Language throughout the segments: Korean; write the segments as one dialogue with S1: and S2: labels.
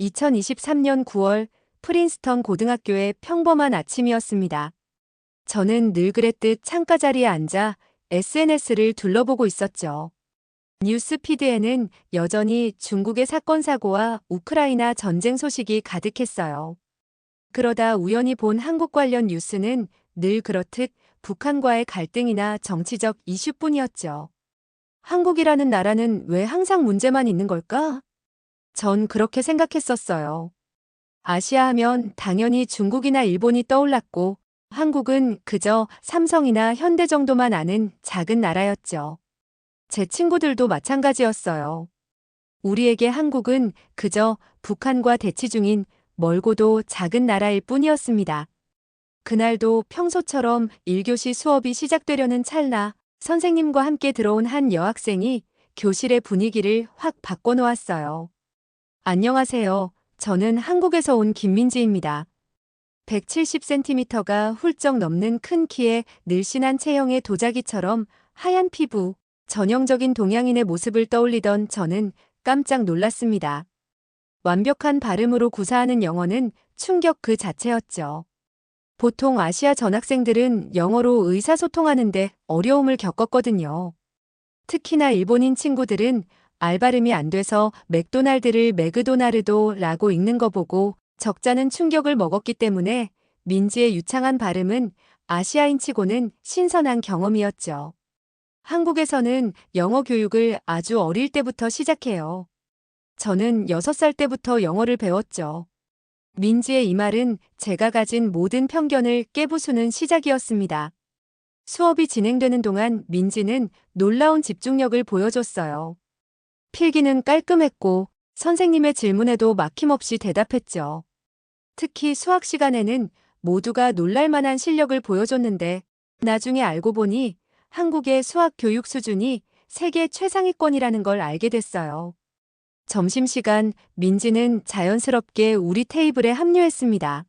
S1: 2023년 9월 프린스턴 고등학교의 평범한 아침이었습니다. 저는 늘 그랬듯 창가 자리에 앉아 SNS를 둘러보고 있었죠. 뉴스피드에는 여전히 중국의 사건 사고와 우크라이나 전쟁 소식이 가득했어요. 그러다 우연히 본 한국 관련 뉴스는 늘 그렇듯 북한과의 갈등이나 정치적 이슈뿐이었죠. 한국이라는 나라는 왜 항상 문제만 있는 걸까? 전 그렇게 생각했었어요. 아시아 하면 당연히 중국이나 일본이 떠올랐고, 한국은 그저 삼성이나 현대 정도만 아는 작은 나라였죠. 제 친구들도 마찬가지였어요. 우리에게 한국은 그저 북한과 대치 중인 멀고도 작은 나라일 뿐이었습니다. 그날도 평소처럼 1교시 수업이 시작되려는 찰나 선생님과 함께 들어온 한 여학생이 교실의 분위기를 확 바꿔놓았어요. 안녕하세요. 저는 한국에서 온 김민지입니다. 170cm가 훌쩍 넘는 큰 키에 늘씬한 체형의 도자기처럼 하얀 피부, 전형적인 동양인의 모습을 떠올리던 저는 깜짝 놀랐습니다. 완벽한 발음으로 구사하는 영어는 충격 그 자체였죠. 보통 아시아 전학생들은 영어로 의사소통하는데 어려움을 겪었거든요. 특히나 일본인 친구들은 알발음이 안 돼서 맥도날드를 매그도나르도라고 읽는 거 보고 적잖은 충격을 먹었기 때문에 민지의 유창한 발음은 아시아인 치고는 신선한 경험이었죠. 한국에서는 영어 교육을 아주 어릴 때부터 시작해요. 저는 6살 때부터 영어를 배웠죠. 민지의 이 말은 제가 가진 모든 편견을 깨부수는 시작이었습니다. 수업이 진행되는 동안 민지는 놀라운 집중력을 보여줬어요. 필기는 깔끔했고 선생님의 질문에도 막힘없이 대답했죠. 특히 수학 시간에는 모두가 놀랄 만한 실력을 보여줬는데 나중에 알고 보니 한국의 수학 교육 수준이 세계 최상위권이라는 걸 알게 됐어요. 점심시간 민지는 자연스럽게 우리 테이블에 합류했습니다.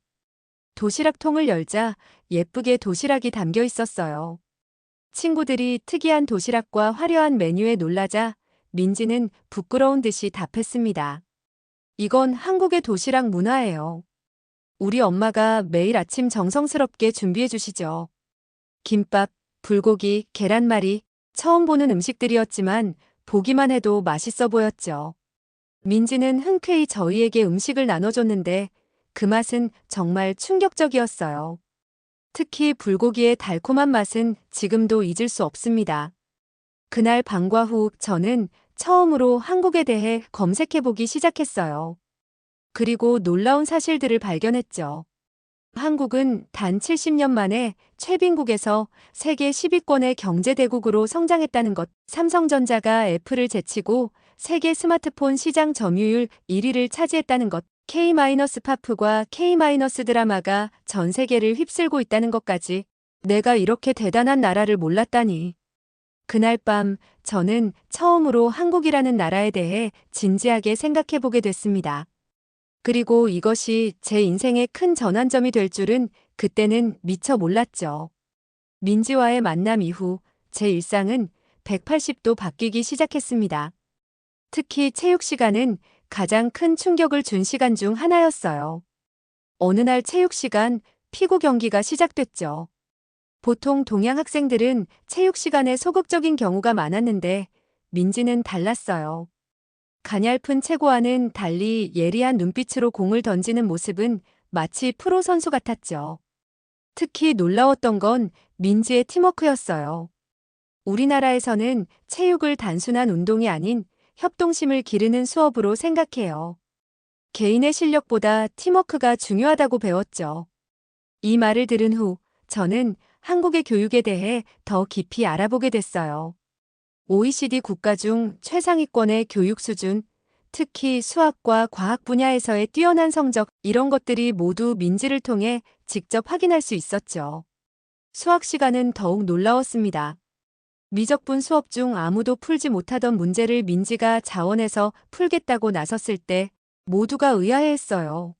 S1: 도시락통을 열자 예쁘게 도시락이 담겨 있었어요. 친구들이 특이한 도시락과 화려한 메뉴에 놀라자 민지는 부끄러운 듯이 답했습니다. 이건 한국의 도시락 문화예요. 우리 엄마가 매일 아침 정성스럽게 준비해 주시죠. 김밥, 불고기, 계란말이, 처음 보는 음식들이었지만 보기만 해도 맛있어 보였죠. 민지는 흔쾌히 저희에게 음식을 나눠줬는데 그 맛은 정말 충격적이었어요. 특히 불고기의 달콤한 맛은 지금도 잊을 수 없습니다. 그날 방과 후 저는 처음으로 한국에 대해 검색해보기 시작했어요. 그리고 놀라운 사실들을 발견했죠. 한국은 단 70년 만에 최빈국에서 세계 10위권의 경제대국으로 성장했다는 것, 삼성전자가 애플을 제치고 세계 스마트폰 시장 점유율 1위를 차지했다는 것, K-팝과 K-드라마가 전 세계를 휩쓸고 있다는 것까지 내가 이렇게 대단한 나라를 몰랐다니. 그날 밤 저는 처음으로 한국이라는 나라에 대해 진지하게 생각해보게 됐습니다. 그리고 이것이 제 인생의 큰 전환점이 될 줄은 그때는 미처 몰랐죠. 민지와의 만남 이후 제 일상은 180도 바뀌기 시작했습니다. 특히 체육 시간은 가장 큰 충격을 준 시간 중 하나였어요. 어느 날 체육 시간 피구 경기가 시작됐죠. 보통 동양 학생들은 체육 시간에 소극적인 경우가 많았는데 민지는 달랐어요. 가냘픈 체구와는 달리 예리한 눈빛으로 공을 던지는 모습은 마치 프로 선수 같았죠. 특히 놀라웠던 건 민지의 팀워크였어요. 우리나라에서는 체육을 단순한 운동이 아닌 협동심을 기르는 수업으로 생각해요. 개인의 실력보다 팀워크가 중요하다고 배웠죠. 이 말을 들은 후 저는 한국의 교육에 대해 더 깊이 알아보게 됐어요. OECD 국가 중 최상위권의 교육 수준, 특히 수학과 과학 분야에서의 뛰어난 성적, 이런 것들이 모두 민지를 통해 직접 확인할 수 있었죠. 수학 시간은 더욱 놀라웠습니다. 미적분 수업 중 아무도 풀지 못하던 문제를 민지가 자원해서 풀겠다고 나섰을 때 모두가 의아해했어요.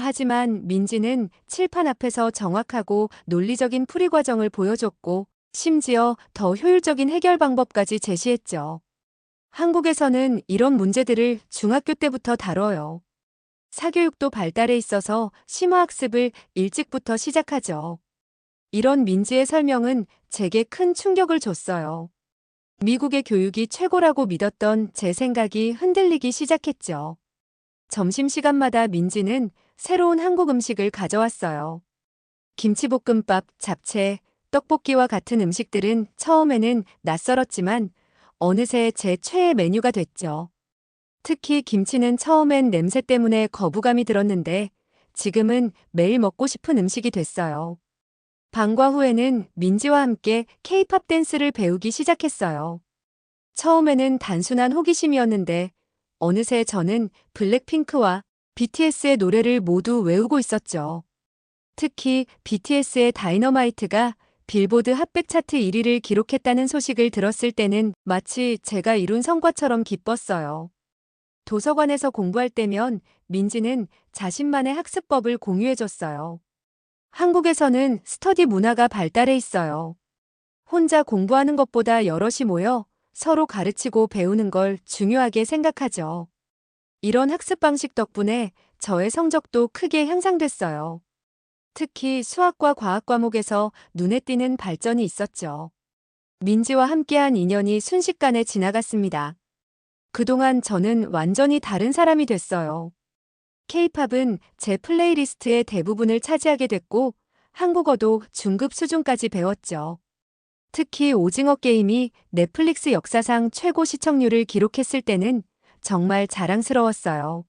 S1: 하지만 민지는 칠판 앞에서 정확하고 논리적인 풀이 과정을 보여줬고 심지어 더 효율적인 해결 방법까지 제시했죠. 한국에서는 이런 문제들을 중학교 때부터 다뤄요. 사교육도 발달해 있어서 심화학습을 일찍부터 시작하죠. 이런 민지의 설명은 제게 큰 충격을 줬어요. 미국의 교육이 최고라고 믿었던 제 생각이 흔들리기 시작했죠. 점심시간마다 민지는 새로운 한국 음식을 가져왔어요. 김치볶음밥, 잡채, 떡볶이와 같은 음식들은 처음에는 낯설었지만 어느새 제 최애 메뉴가 됐죠. 특히 김치는 처음엔 냄새 때문에 거부감이 들었는데 지금은 매일 먹고 싶은 음식이 됐어요. 방과 후에는 민지와 함께 K-팝 댄스를 배우기 시작했어요. 처음에는 단순한 호기심이었는데 어느새 저는 블랙핑크와 BTS의 노래를 모두 외우고 있었죠. 특히 BTS의 다이너마이트가 빌보드 핫백 차트 1위를 기록했다는 소식을 들었을 때는 마치 제가 이룬 성과처럼 기뻤어요. 도서관에서 공부할 때면 민지는 자신만의 학습법을 공유해줬어요. 한국에서는 스터디 문화가 발달해 있어요. 혼자 공부하는 것보다 여럿이 모여 서로 가르치고 배우는 걸 중요하게 생각하죠. 이런 학습 방식 덕분에 저의 성적도 크게 향상됐어요. 특히 수학과 과학 과목에서 눈에 띄는 발전이 있었죠. 민지와 함께한 2년이 순식간에 지나갔습니다. 그동안 저는 완전히 다른 사람이 됐어요. K-팝은 제 플레이리스트의 대부분을 차지하게 됐고 한국어도 중급 수준까지 배웠죠. 특히 오징어 게임이 넷플릭스 역사상 최고 시청률을 기록했을 때는 정말 자랑스러웠어요.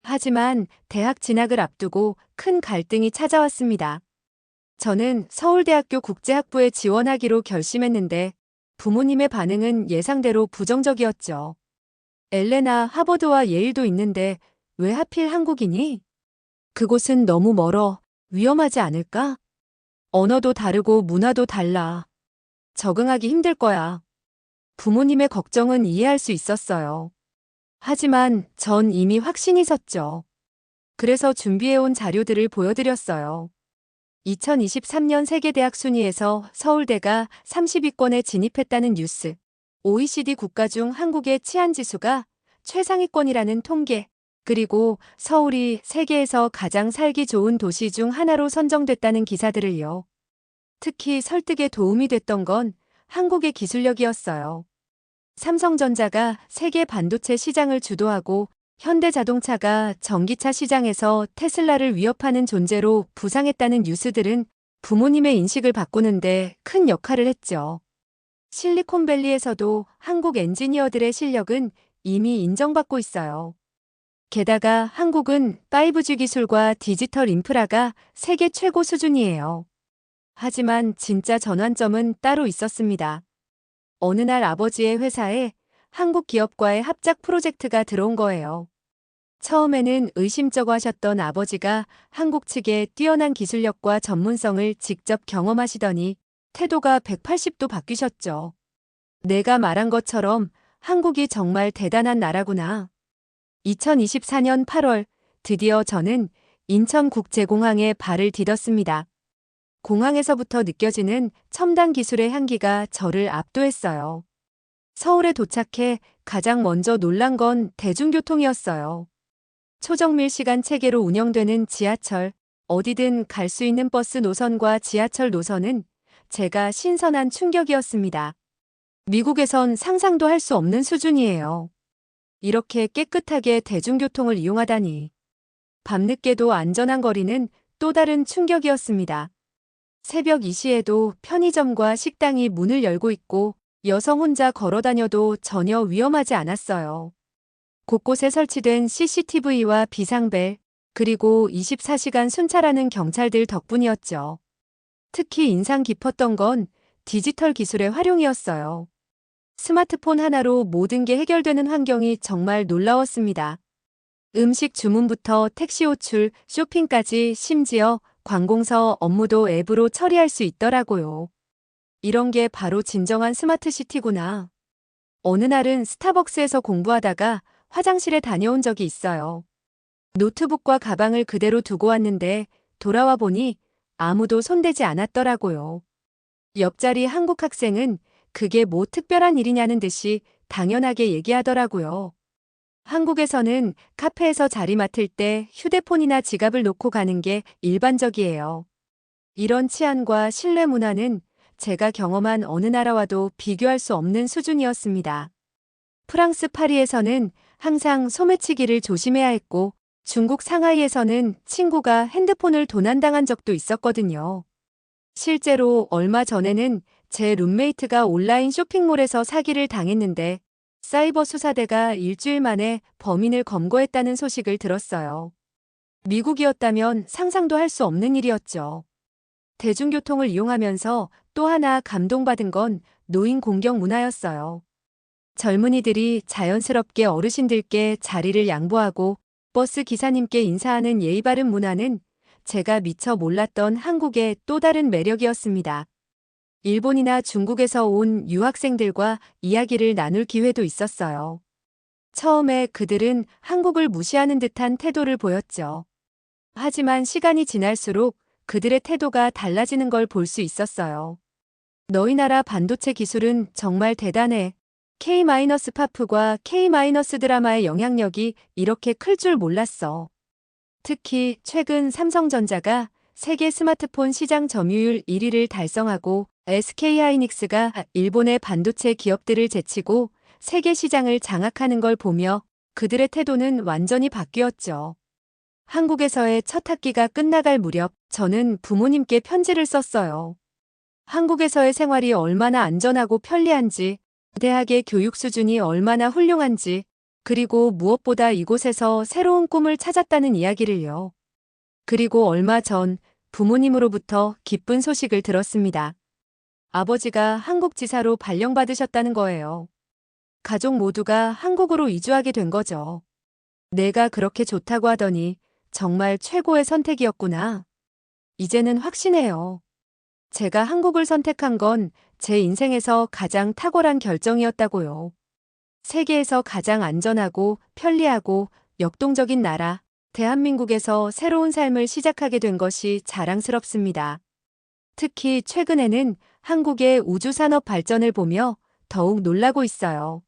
S1: 하지만 대학 진학을 앞두고 큰 갈등이 찾아왔습니다. 저는 서울대학교 국제학부에 지원하기로 결심했는데 부모님의 반응은 예상대로 부정적이었죠. 엘레나 하버드와 예일도 있는데 왜 하필 한국이니? 그곳은 너무 멀어. 위험하지 않을까? 언어도 다르고 문화도 달라. 적응하기 힘들 거야. 부모님의 걱정은 이해할 수 있었어요. 하지만 전 이미 확신이 섰죠. 그래서 준비해온 자료들을 보여드렸어요. 2023년 세계대학 순위에서 서울대가 30위권에 진입했다는 뉴스, OECD 국가 중 한국의 치안지수가 최상위권이라는 통계, 그리고 서울이 세계에서 가장 살기 좋은 도시 중 하나로 선정됐다는 기사들을요. 특히 설득에 도움이 됐던 건 한국의 기술력이었어요. 삼성전자가 세계 반도체 시장을 주도하고 현대자동차가 전기차 시장에서 테슬라를 위협하는 존재로 부상했다는 뉴스들은 부모님의 인식을 바꾸는데 큰 역할을 했죠. 실리콘밸리에서도 한국 엔지니어들의 실력은 이미 인정받고 있어요. 게다가 한국은 5G 기술과 디지털 인프라가 세계 최고 수준이에요. 하지만 진짜 전환점은 따로 있었습니다. 어느 날 아버지의 회사에 한국 기업과의 합작 프로젝트가 들어온 거예요. 처음에는 의심쩍어 하셨던 아버지가 한국 측의 뛰어난 기술력과 전문성을 직접 경험하시더니 태도가 180도 바뀌셨죠. 내가 말한 것처럼 한국이 정말 대단한 나라구나. 2024년 8월 드디어 저는 인천국제공항에 발을 디뎠습니다. 공항에서부터 느껴지는 첨단 기술의 향기가 저를 압도했어요. 서울에 도착해 가장 먼저 놀란 건 대중교통이었어요. 초정밀 시간 체계로 운영되는 지하철, 어디든 갈 수 있는 버스 노선과 지하철 노선은 제가 신선한 충격이었습니다. 미국에선 상상도 할 수 없는 수준이에요. 이렇게 깨끗하게 대중교통을 이용하다니. 밤늦게도 안전한 거리는 또 다른 충격이었습니다. 새벽 2시에도 편의점과 식당이 문을 열고 있고 여성 혼자 걸어 다녀도 전혀 위험하지 않았어요. 곳곳에 설치된 CCTV와 비상벨, 그리고 24시간 순찰하는 경찰들 덕분이었죠. 특히 인상 깊었던 건 디지털 기술의 활용이었어요. 스마트폰 하나로 모든 게 해결되는 환경이 정말 놀라웠습니다. 음식 주문부터 택시 호출, 쇼핑까지 심지어 관공서 업무도 앱으로 처리할 수 있더라고요. 이런 게 바로 진정한 스마트 시티구나. 어느 날은 스타벅스에서 공부하다가 화장실에 다녀온 적이 있어요. 노트북과 가방을 그대로 두고 왔는데 돌아와 보니 아무도 손대지 않았더라고요. 옆자리 한국 학생은 그게 뭐 특별한 일이냐는 듯이 당연하게 얘기하더라고요. 한국에서는 카페에서 자리 맡을 때 휴대폰이나 지갑을 놓고 가는 게 일반적이에요. 이런 치안과 신뢰 문화는 제가 경험한 어느 나라와도 비교할 수 없는 수준이었습니다. 프랑스 파리에서는 항상 소매치기를 조심해야 했고, 중국 상하이에서는 친구가 핸드폰을 도난당한 적도 있었거든요. 실제로 얼마 전에는 제 룸메이트가 온라인 쇼핑몰에서 사기를 당했는데 사이버 수사대가 일주일 만에 범인을 검거했다는 소식을 들었어요. 미국이었다면 상상도 할 수 없는 일이었죠. 대중교통을 이용하면서 또 하나 감동받은 건 노인 공격 문화였어요. 젊은이들이 자연스럽게 어르신들께 자리를 양보하고 버스 기사님께 인사하는 예의 바른 문화는 제가 미처 몰랐던 한국의 또 다른 매력이었습니다. 일본이나 중국에서 온 유학생들과 이야기를 나눌 기회도 있었어요. 처음에 그들은 한국을 무시하는 듯한 태도를 보였죠. 하지만 시간이 지날수록 그들의 태도가 달라지는 걸 볼 수 있었어요. 너희 나라 반도체 기술은 정말 대단해. K-파프과 K-드라마의 영향력이 이렇게 클 줄 몰랐어. 특히 최근 삼성전자가 세계 스마트폰 시장 점유율 1위를 달성하고 SK하이닉스가 일본의 반도체 기업들을 제치고 세계 시장을 장악하는 걸 보며 그들의 태도는 완전히 바뀌었죠. 한국에서의 첫 학기가 끝나갈 무렵 저는 부모님께 편지를 썼어요. 한국에서의 생활이 얼마나 안전하고 편리한지, 대학의 교육 수준이 얼마나 훌륭한지, 그리고 무엇보다 이곳에서 새로운 꿈을 찾았다는 이야기를요. 그리고 얼마 전 부모님으로부터 기쁜 소식을 들었습니다. 아버지가 한국 지사로 발령받으셨다는 거예요. 가족 모두가 한국으로 이주하게 된 거죠. 내가 그렇게 좋다고 하더니 정말 최고의 선택이었구나. 이제는 확신해요. 제가 한국을 선택한 건 제 인생에서 가장 탁월한 결정이었다고요. 세계에서 가장 안전하고 편리하고 역동적인 나라, 대한민국에서 새로운 삶을 시작하게 된 것이 자랑스럽습니다. 특히 최근에는 한국의 우주산업 발전을 보며 더욱 놀라고 있어요.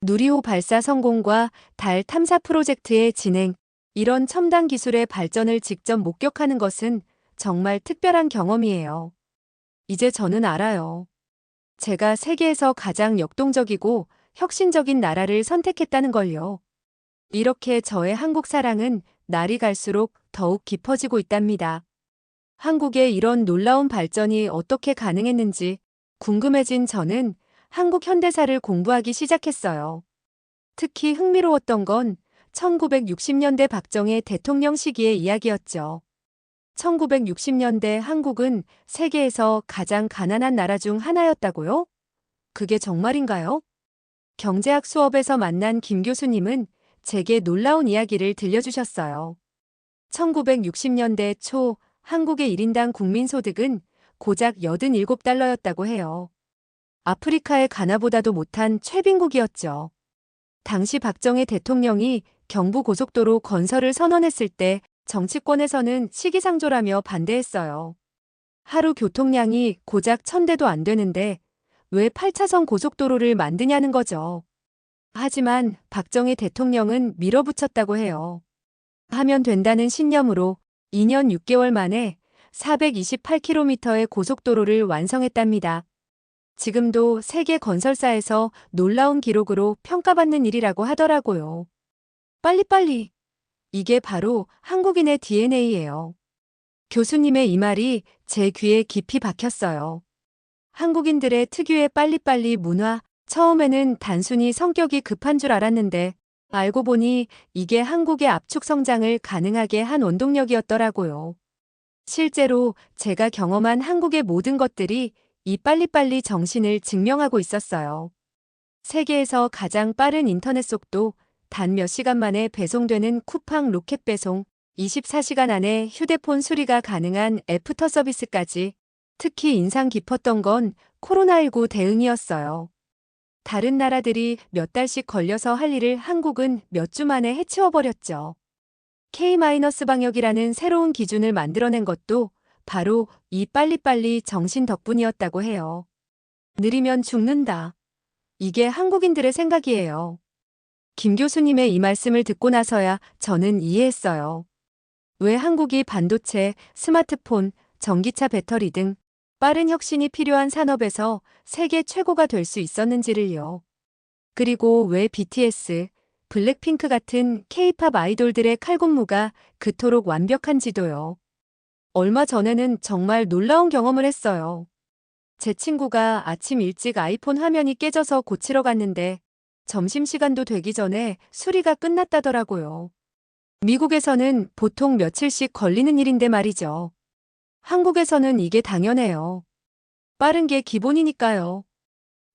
S1: 누리호 발사 성공과 달 탐사 프로젝트의 진행, 이런 첨단 기술의 발전을 직접 목격하는 것은 정말 특별한 경험이에요. 이제 저는 알아요. 제가 세계에서 가장 역동적이고 혁신적인 나라를 선택했다는 걸요. 이렇게 저의 한국 사랑은 날이 갈수록 더욱 깊어지고 있답니다. 한국의 이런 놀라운 발전이 어떻게 가능했는지 궁금해진 저는 한국 현대사를 공부하기 시작했어요. 특히 흥미로웠던 건 1960년대 박정희 대통령 시기의 이야기였죠. 1960년대 한국은 세계에서 가장 가난한 나라 중 하나였다고요? 그게 정말인가요? 경제학 수업에서 만난 김 교수님은 제게 놀라운 이야기를 들려주셨어요. 1960년대 초 한국의 1인당 국민소득은 고작 87달러였다고 해요. 아프리카의 가나보다도 못한 최빈국이었죠. 당시 박정희 대통령이 경부고속도로 건설을 선언했을 때 정치권에서는 시기상조라며 반대했어요. 하루 교통량이 고작 1000대도 안 되는데 왜 8차선 고속도로를 만드냐는 거죠. 하지만 박정희 대통령은 밀어붙였다고 해요. 하면 된다는 신념으로 2년 6개월 만에 428km의 고속도로를 완성했답니다. 지금도 세계 건설사에서 놀라운 기록으로 평가받는 일이라고 하더라고요. 빨리빨리. 이게 바로 한국인의 DNA예요. 교수님의 이 말이 제 귀에 깊이 박혔어요. 한국인들의 특유의 빨리빨리 문화, 처음에는 단순히 성격이 급한 줄 알았는데 알고 보니 이게 한국의 압축 성장을 가능하게 한 원동력이었더라고요. 실제로 제가 경험한 한국의 모든 것들이 이 빨리빨리 정신을 증명하고 있었어요. 세계에서 가장 빠른 인터넷 속도, 단 몇 시간 만에 배송되는 쿠팡 로켓 배송, 24시간 안에 휴대폰 수리가 가능한 애프터 서비스까지, 특히 인상 깊었던 건 코로나19 대응이었어요. 다른 나라들이 몇 달씩 걸려서 할 일을 한국은 몇 주 만에 해치워버렸죠. K-방역이라는 새로운 기준을 만들어낸 것도 바로 이 빨리빨리 정신 덕분이었다고 해요. 느리면 죽는다. 이게 한국인들의 생각이에요. 김 교수님의 이 말씀을 듣고 나서야 저는 이해했어요. 왜 한국이 반도체, 스마트폰, 전기차 배터리 등 빠른 혁신이 필요한 산업에서 세계 최고가 될 수 있었는지를요. 그리고 왜 BTS, 블랙핑크 같은 K-팝 아이돌들의 칼군무가 그토록 완벽한지도요. 얼마 전에는 정말 놀라운 경험을 했어요. 제 친구가 아침 일찍 아이폰 화면이 깨져서 고치러 갔는데 점심시간도 되기 전에 수리가 끝났다더라고요. 미국에서는 보통 며칠씩 걸리는 일인데 말이죠. 한국에서는 이게 당연해요. 빠른 게 기본이니까요.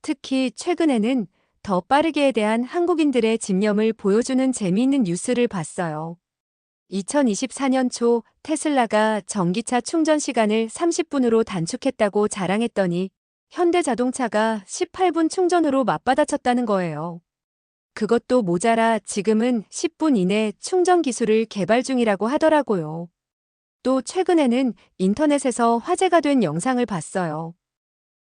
S1: 특히 최근에는 더 빠르게에 대한 한국인들의 집념을 보여주는 재미있는 뉴스를 봤어요. 2024년 초 테슬라가 전기차 충전 시간을 30분으로 단축했다고 자랑했더니 현대자동차가 18분 충전으로 맞받아쳤다는 거예요. 그것도 모자라 지금은 10분 이내 충전 기술을 개발 중이라고 하더라고요. 또 최근에는 인터넷에서 화제가 된 영상을 봤어요.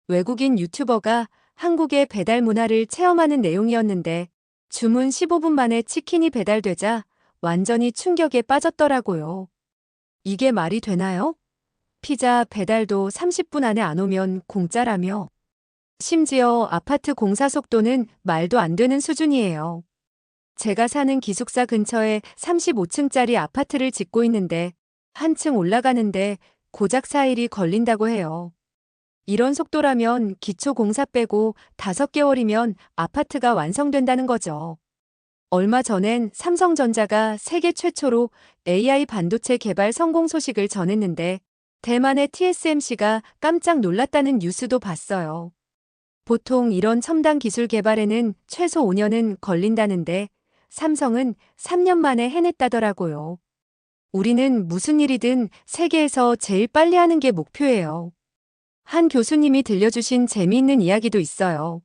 S1: 외국인 유튜버가 한국의 배달 문화를 체험하는 내용이었는데 주문 15분 만에 치킨이 배달되자 완전히 충격에 빠졌더라고요. 이게 말이 되나요? 피자 배달도 30분 안에 안 오면 공짜라며. 심지어 아파트 공사 속도는 말도 안 되는 수준이에요. 제가 사는 기숙사 근처에 35층짜리 아파트를 짓고 있는데 한 층 올라가는데 고작 4일이 걸린다고 해요. 이런 속도라면 기초 공사 빼고 5개월이면 아파트가 완성된다는 거죠. 얼마 전엔 삼성전자가 세계 최초로 AI 반도체 개발 성공 소식을 전했는데 대만의 TSMC가 깜짝 놀랐다는 뉴스도 봤어요. 보통 이런 첨단 기술 개발에는 최소 5년은 걸린다는데 삼성은 3년 만에 해냈다더라고요. 우리는 무슨 일이든 세계에서 제일 빨리 하는 게 목표예요. 한 교수님이 들려주신 재미있는 이야기도 있어요.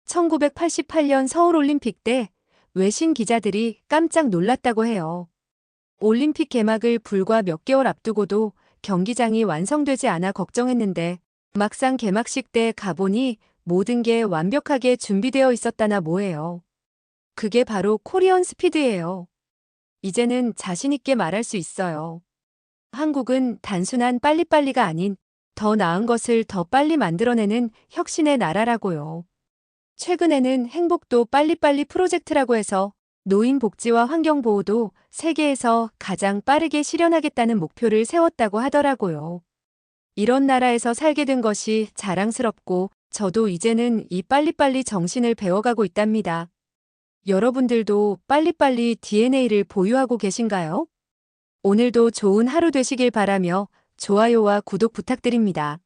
S1: 1988년 서울올림픽 때 외신 기자들이 깜짝 놀랐다고 해요. 올림픽 개막을 불과 몇 개월 앞두고도 경기장이 완성되지 않아 걱정했는데 막상 개막식 때 가보니 모든 게 완벽하게 준비되어 있었다나 뭐예요. 그게 바로 코리언 스피드예요. 이제는 자신있게 말할 수 있어요. 한국은 단순한 빨리빨리가 아닌 더 나은 것을 더 빨리 만들어내는 혁신의 나라라고요. 최근에는 행복도 빨리빨리 프로젝트라고 해서 노인 복지와 환경 보호도 세계에서 가장 빠르게 실현하겠다는 목표를 세웠다고 하더라고요. 이런 나라에서 살게 된 것이 자랑스럽고 저도 이제는 이 빨리빨리 정신을 배워가고 있답니다. 여러분들도 빨리빨리 DNA를 보유하고 계신가요? 오늘도 좋은 하루 되시길 바라며 좋아요와 구독 부탁드립니다.